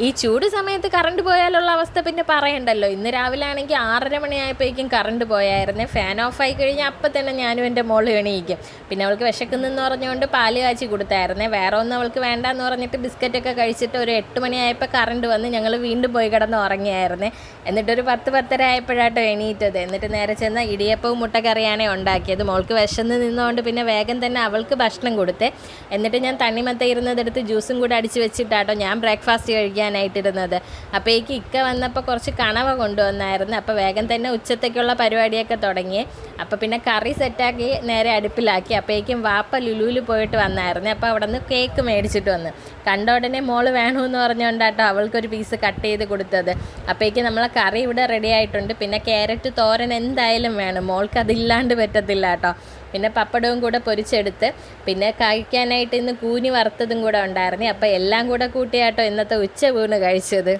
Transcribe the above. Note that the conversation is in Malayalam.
ഈ ചൂട് സമയത്ത് കറണ്ട് പോയാലുള്ള അവസ്ഥ പിന്നെ പറയണ്ടല്ലോ. ഇന്ന് രാവിലെ ആണെങ്കിൽ 6:30 മണിയായപ്പോഴേക്കും കറണ്ട് പോയായിരുന്നു. ഫാൻ ഓഫായി കഴിഞ്ഞാൽ അപ്പം തന്നെ ഞാനും എൻ്റെ മോള് എണീക്കും. പിന്നെ അവൾക്ക് വിശക്കുന്നെന്ന് പറഞ്ഞുകൊണ്ട് പാല് കാച്ചി കൊടുത്തായിരുന്നേ. വേറെ ഒന്നും അവൾക്ക് വേണ്ടാന്ന് പറഞ്ഞിട്ട് ബിസ്ക്കറ്റൊക്കെ കഴിച്ചിട്ട് ഒരു 8 മണിയായപ്പോൾ കറണ്ട് വന്ന് ഞങ്ങൾ വീണ്ടും പോയി കിടന്ന് ഉറങ്ങിയായിരുന്നേ. എന്നിട്ടൊരു 10-10:30 ആയപ്പോഴാട്ടോ എണീറ്റത്. എന്നിട്ട് നേരെ ചെന്ന് ഇടിയപ്പവും മുട്ടക്കറിയാണേ ഉണ്ടാക്കിയത്. മോൾക്ക് വിശന്ന് നിന്നുകൊണ്ട് പിന്നെ വേഗം തന്നെ അവൾക്ക് ഭക്ഷണം കൊടുത്തേ. എന്നിട്ട് ഞാൻ തണ്ണിമത്ത ഇരുന്നതെടുത്ത് ജ്യൂസും കൂടെ അടിച്ച് വെച്ചിട്ടാട്ടോ ഞാൻ ബ്രേക്ക്ഫാസ്റ്റ് കഴിക്കാനായിട്ടിരുന്നത്. അപ്പോഴേക്ക് ഇക്ക വന്നപ്പോൾ കുറച്ച് കണവ കൊണ്ടുവന്നായിരുന്നു. അപ്പോൾ വേഗം തന്നെ ഉച്ചത്തേക്കുള്ള പരിപാടിയൊക്കെ തുടങ്ങി. അപ്പോൾ പിന്നെ കറി സെറ്റാക്കി നേരെ അടുപ്പിലാക്കി. അപ്പോഴേക്കും വാപ്പ ലുലുവിൽ പോയിട്ട് വന്നായിരുന്നു. അപ്പോൾ അവിടെ നിന്ന് കേക്ക് മേടിച്ചിട്ട് വന്ന് കണ്ട ഉടനെ മോള് വേണമെന്ന് പറഞ്ഞുകൊണ്ടാട്ടോ അവൾക്കൊരു പീസ് കട്ട് ചെയ്ത് കൊടുത്തത്. അപ്പോഴേക്കും നമ്മളെ കറി ഇവിടെ റെഡി ആയിട്ടുണ്ട്. പിന്നെ ക്യാരറ്റ് തോരൻ എന്തായാലും വേണം, മോൾക്ക് അതില്ലാണ്ട് പറ്റത്തില്ല കേട്ടോ. പിന്നെ പപ്പടവും കൂടെ പൊരിച്ചെടുത്ത് പിന്നെ കഴിക്കാനായിട്ട് ഇന്ന് കൂനി വറുത്തതും കൂടെ ഉണ്ടായിരുന്നു. അപ്പോൾ എല്ലാം കൂടെ കൂട്ടിയാട്ടോ ഇന്നത്തെ ഉച്ച ഊണ് കഴിച്ചത്.